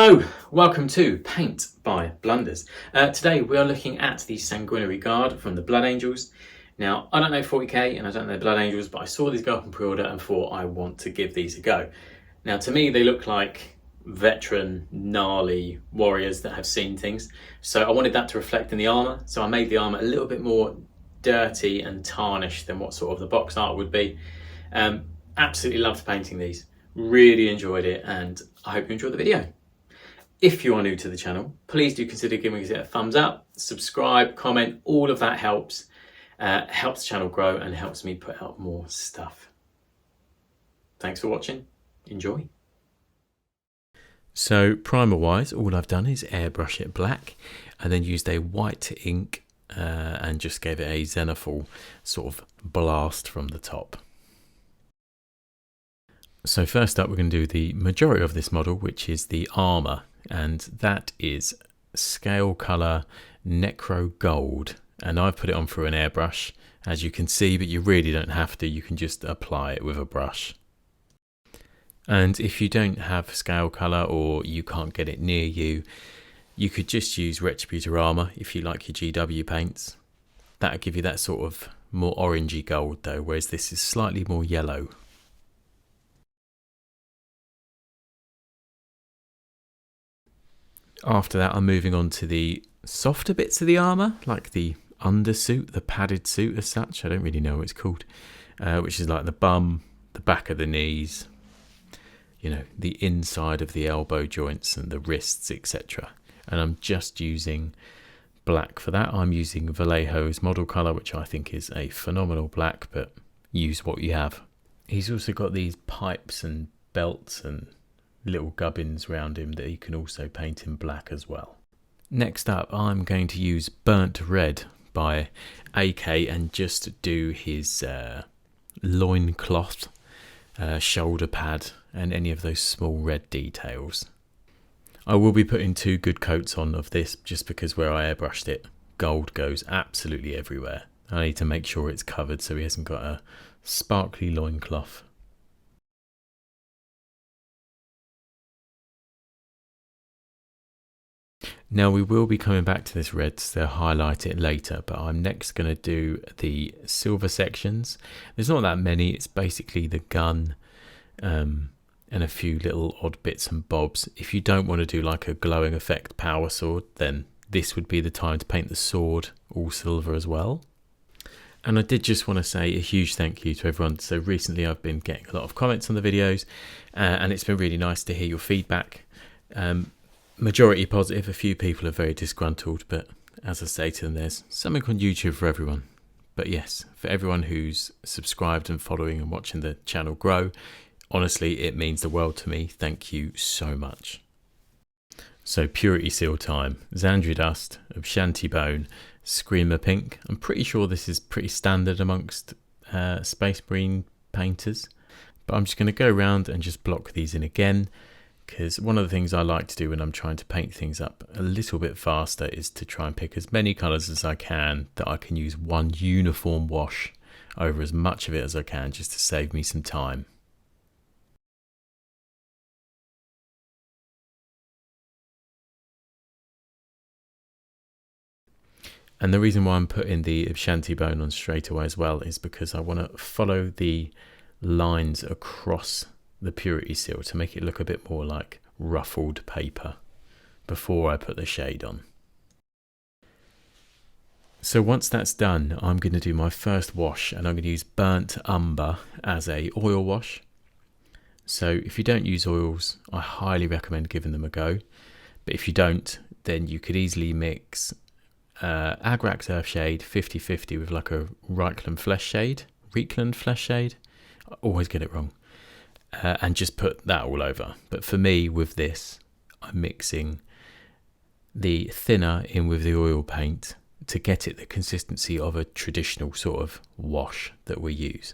Hello, welcome to Paint by Blunders. Today we are looking at the Sanguinary Guard from the Blood Angels. Now, I don't know 40k and I don't know Blood Angels, but I saw these go up in pre-order and thought I want to give these a go. Now, to me, they look like veteran, gnarly warriors that have seen things. So I wanted that to reflect in the armour. So I made the armour a little bit more dirty and tarnished than what sort of the box art would be. Absolutely loved painting these. Really enjoyed it, and I hope you enjoyed the video. If you are new to the channel, please do consider giving it a thumbs up, subscribe, comment, all of that helps. Helps the channel grow and helps me put out more stuff. Thanks for watching. Enjoy. So primer wise, all I've done is airbrush it black and then used a white ink and just gave it a zenithal sort of blast from the top. So first up, we're going to do the majority of this model, which is the armour, and that is scale colour Necro Gold, and I've put it on through an airbrush, as you can see, but you really don't have to. You can just apply it with a brush. And if you don't have scale colour or you can't get it near you, you could just use Retributor Armour if you like your GW paints. That'll give you that sort of more orangey gold though, whereas this is slightly more yellow. After that, I'm moving on to the softer bits of the armour, like the undersuit, the padded suit as such. I don't really know what it's called, which is like the bum, the back of the knees, you know, the inside of the elbow joints and the wrists, etc. And I'm just using black for that. I'm using Vallejo's model colour, which I think is a phenomenal black, but use what you have. He's also got these pipes and belts and little gubbins around him that you can also paint in black as well. Next up, I'm going to use Burnt Red by AK and just do his loincloth, shoulder pad and any of those small red details. I will be putting 2 good coats on of this just because where I airbrushed it, gold goes absolutely everywhere. I need to make sure it's covered so he hasn't got a sparkly loincloth. Now we will be coming back to this red to highlight it later, but I'm next going to do the silver sections. There's not that many, it's basically the gun and a few little odd bits and bobs. If you don't want to do like a glowing effect power sword, then this would be the time to paint the sword all silver as well. And I did just want to say a huge thank you to everyone. So recently I've been getting a lot of comments on the videos and it's been really nice to hear your feedback. Majority positive, a few people are very disgruntled, but as I say to them, there's something on YouTube for everyone. But yes, for everyone who's subscribed and following and watching the channel grow, honestly, it means the world to me. Thank you so much. So Purity Seal time, Xandria Dust, Abshanti Bone, Screamer Pink. I'm pretty sure this is pretty standard amongst Space Marine painters, but I'm just going to go around and just block these in again. Because one of the things I like to do when I'm trying to paint things up a little bit faster is to try and pick as many colours as I can that I can use one uniform wash over as much of it as I can, just to save me some time. And the reason why I'm putting the Abshanti Bone on straight away as well is because I want to follow the lines across the Purity Seal to make it look a bit more like ruffled paper before I put the shade on. So once that's done, I'm going to do my first wash, and I'm going to use Burnt Umber as a oil wash. So if you don't use oils, I highly recommend giving them a go. But if you don't, then you could easily mix Agrax Earthshade 50-50 with like a Reikland Flesh Shade. I always get it wrong. And just put that all over. But for me, with this, I'm mixing the thinner in with the oil paint to get it the consistency of a traditional sort of wash that we use.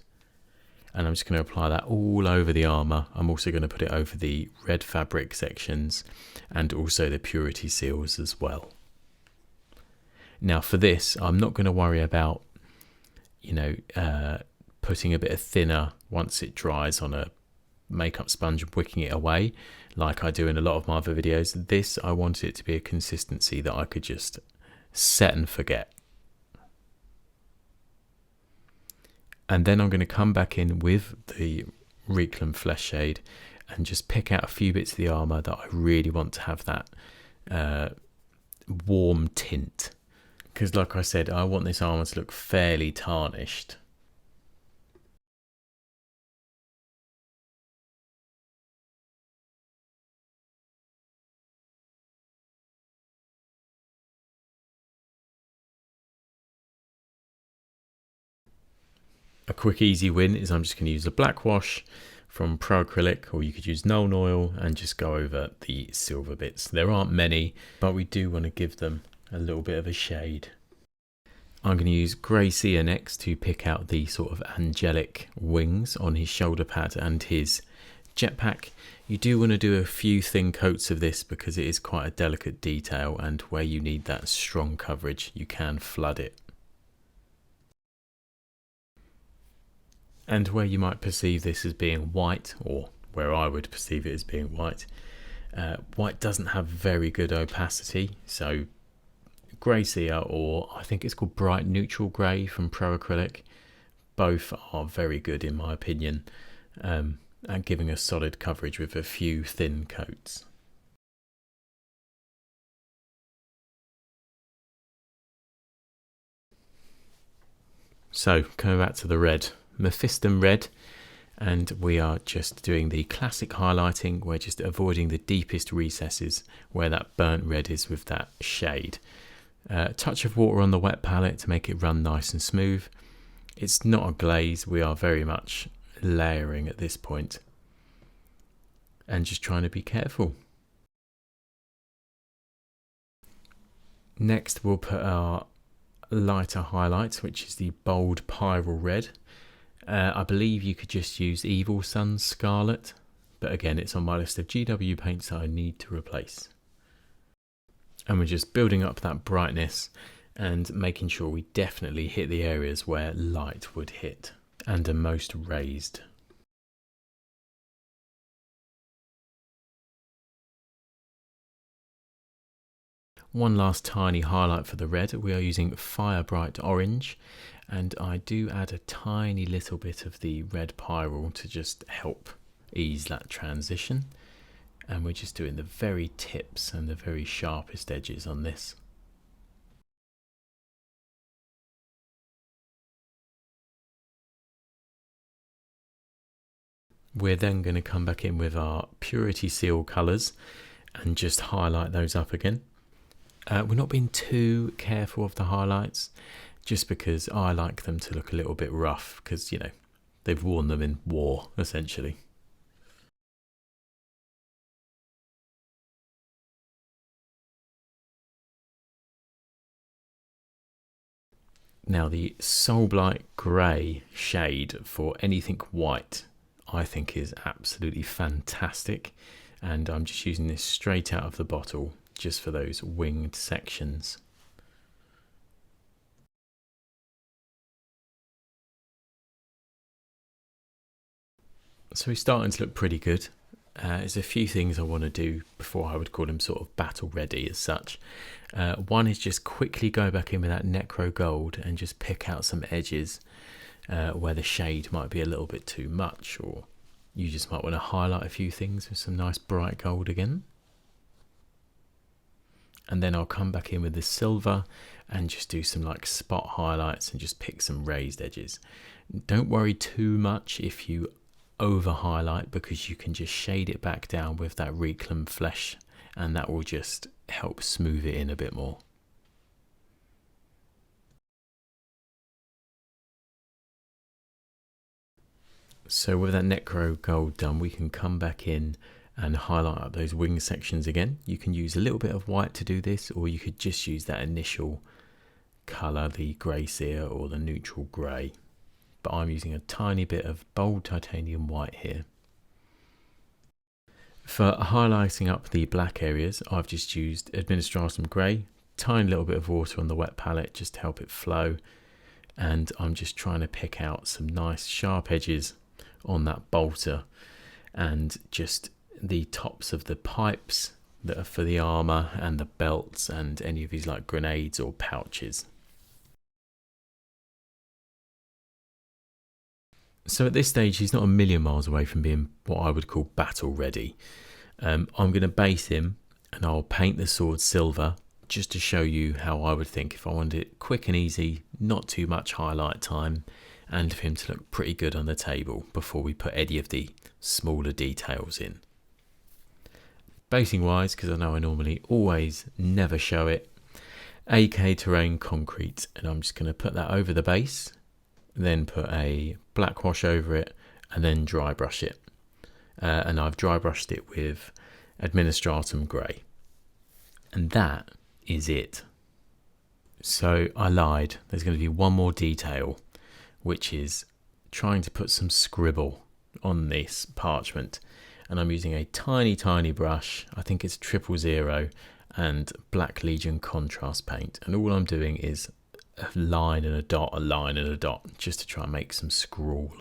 And I'm just going to apply that all over the armour. I'm also going to put it over the red fabric sections and also the Purity Seals as well. Now for this, I'm not going to worry about, you know, putting a bit of thinner once it dries on a makeup sponge and wicking it away like I do in a lot of my other videos. This, I wanted it to be a consistency that I could just set and forget. And then I'm going to come back in with the Reclam Flesh Shade and just pick out a few bits of the armour that I really want to have that warm tint. Because like I said, I want this armour to look fairly tarnished. A quick easy win is I'm just going to use a black wash from Pro Acrylic, or you could use Nuln Oil and just go over the silver bits. There aren't many, but we do want to give them a little bit of a shade. I'm going to use Grey Seer next to pick out the sort of angelic wings on his shoulder pad and his jetpack. You do want to do a few thin coats of this because it is quite a delicate detail, and where you need that strong coverage you can flood it. And where you might perceive this as being white, or where I would perceive it as being white, white doesn't have very good opacity, so Grey Seer, or I think it's called Bright Neutral Grey from Pro Acrylic, both are very good in my opinion, at giving us solid coverage with a few thin coats. So coming back to the red, Mephiston Red, and we are just doing the classic highlighting. We're just avoiding the deepest recesses where that burnt red is with that shade. Touch of water on the wet palette to make it run nice and smooth. It's not a glaze, we are very much layering at this point and just trying to be careful. Next we'll put our lighter highlights, which is the bold Pyral Red. I believe you could just use Evil Sun's Scarlet, but again it's on my list of GW paints that I need to replace. And we're just building up that brightness and making sure we definitely hit the areas where light would hit and are most raised. One last tiny highlight for the red, we are using Fire Bright Orange, and I do add a tiny little bit of the red Pyral to just help ease that transition. And we're just doing the very tips and the very sharpest edges on this. We're then going to come back in with our Purity Seal colours and just highlight those up again. We're not being too careful of the highlights, just because I like them to look a little bit rough, because, you know, they've worn them in war, essentially. Now the Soulblight Grey shade for anything white I think is absolutely fantastic, and I'm just using this straight out of the bottle just for those winged sections. So he's starting to look pretty good. There's a few things I want to do before I would call him sort of battle ready as such. One is just quickly go back in with that Necro Gold and just pick out some edges where the shade might be a little bit too much, or you just might want to highlight a few things with some nice bright gold again. And then I'll come back in with the silver and just do some like spot highlights and just pick some raised edges. Don't worry too much if you over highlight, because you can just shade it back down with that Reclam Flesh and that will just help smooth it in a bit more. So with that Necro Gold done, we can come back in and highlight up those wing sections again. You can use a little bit of white to do this, or you could just use that initial colour, the Grey Seer or the neutral grey. But I'm using a tiny bit of bold titanium white here. For highlighting up the black areas, I've just used Administratum Grey, tiny little bit of water on the wet palette just to help it flow, and I'm just trying to pick out some nice sharp edges on that bolter. and just the tops of the pipes that are for the armor, and the belts, and any of these like grenades or pouches. So at this stage he's not a million miles away from being what I would call battle ready. I'm going to base him, and I'll paint the sword silver just to show you how I would think if I wanted it quick and easy, not too much highlight time, and for him to look pretty good on the table before we put any of the smaller details in. Basing wise, because I know I normally always never show it, AK Terrain Concrete, and I'm just going to put that over the base, then put a black wash over it, and then dry brush it. And I've dry brushed it with Administratum Grey. And that is it. So I lied. There's going to be one more detail, which is trying to put some scribble on this parchment. And I'm using a tiny brush. I think it's 000 and Black Legion contrast paint. And all I'm doing is a line and a dot, a line and a dot, just to try and make some scrawl.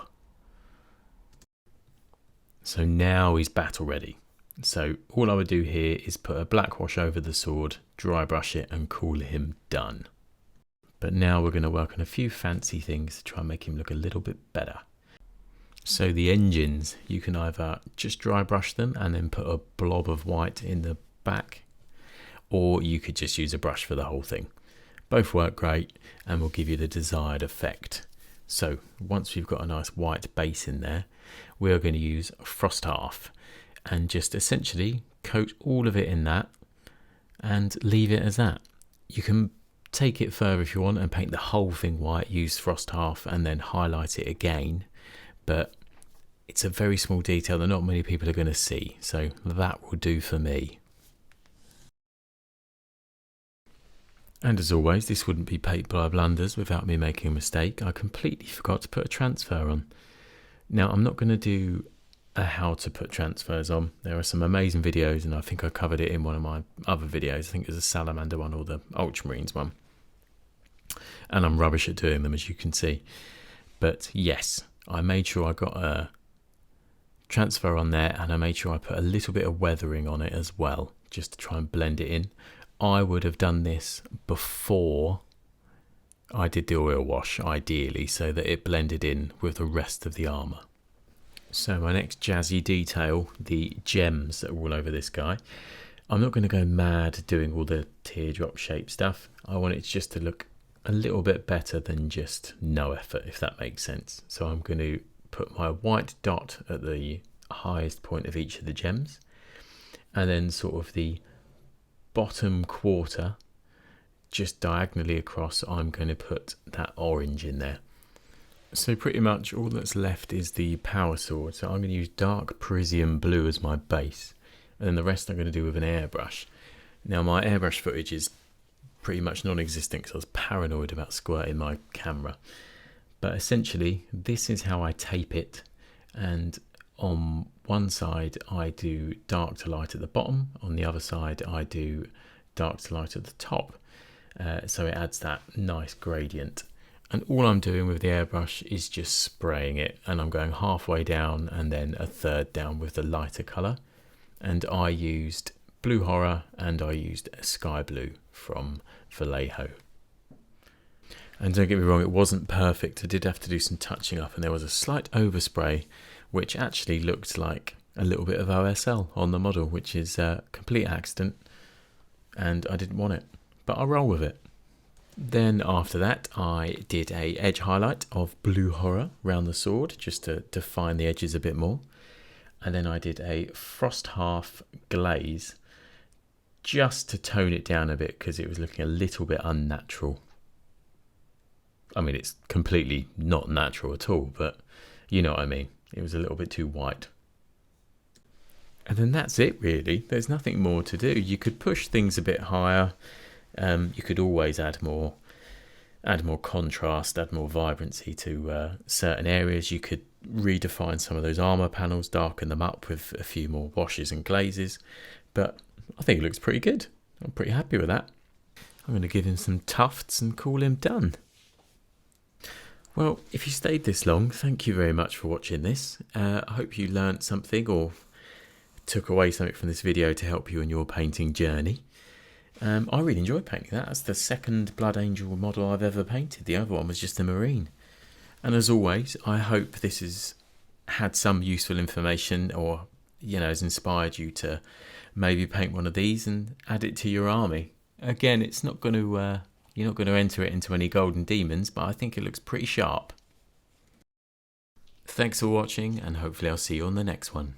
So now he's battle ready. So all I would do here is put a black wash over the sword, dry brush it, and call him done. But now we're going to work on a few fancy things to try and make him look a little bit better. So the engines, you can either just dry brush them and then put a blob of white in the back, or you could just use a brush for the whole thing. Both work great and will give you the desired effect. So once we've got a nice white base in there, we are going to use Frost Half and just essentially coat all of it in that and leave it as that. You can take it further if you want and paint the whole thing white, use Frost Half and then highlight it again, but it's a very small detail that not many people are going to see, so that will do for me. And as always, this wouldn't be paint by blunders without me making a mistake. I completely forgot to put a transfer on. Now, I'm not going to do a how to put transfers on. There are some amazing videos, and I think I covered it in one of my other videos. I think it was a Salamander one or the Ultramarines one. And I'm rubbish at doing them, as you can see. But yes, I made sure I got a transfer on there, and I made sure I put a little bit of weathering on it as well, just to try and blend it in. I would have done this before I did the oil wash, ideally, so that it blended in with the rest of the armour. So my next jazzy detail, the gems that are all over this guy. I'm not going to go mad doing all the teardrop shape stuff. I want it just to look a little bit better than just no effort, if that makes sense. So I'm going to put my white dot at the highest point of each of the gems, and then sort of the bottom quarter, just diagonally across, I'm going to put that orange in there. So pretty much all that's left is the power sword. So I'm going to use dark Parisian blue as my base, and then the rest I'm going to do with an airbrush. Now my airbrush footage is pretty much non-existent because I was paranoid about squirting my camera. But essentially this is how I tape it, and on one side I do dark to light at the bottom, on the other side I do dark to light at the top, so it adds that nice gradient. And all I'm doing with the airbrush is just spraying it, and I'm going halfway down and then a third down with the lighter colour. And I used Blue Horror and I used Sky Blue from Vallejo. And don't get me wrong, it wasn't perfect. I did have to do some touching up, and there was a slight overspray which actually looked like a little bit of OSL on the model, which is a complete accident, and I didn't want it, but I'll roll with it. Then after that I did a edge highlight of Blue Horror around the sword just to define the edges a bit more, and then I did a Frost Half glaze just to tone it down a bit because it was looking a little bit unnatural. I mean, it's completely not natural at all, but you know what I mean. It was a little bit too white. And then that's it really. There's nothing more to do. You could push things a bit higher. You could always add more contrast, add more vibrancy to certain areas. You could redefine some of those armor panels, darken them up with a few more washes and glazes. But I think it looks pretty good. I'm pretty happy with that. I'm going to give him some tufts and call him done. Well, if you stayed this long, thank you very much for watching this. I hope you learnt something or took away something from this video to help you in your painting journey. I really enjoyed painting that. That's the second Blood Angel model I've ever painted. The other one was just a Marine. And as always, I hope this has had some useful information, or has inspired you to maybe paint one of these and add it to your army. Again, it's not going to you're not going to enter it into any golden demons, but I think it looks pretty sharp. Thanks for watching, and hopefully I'll see you on the next one.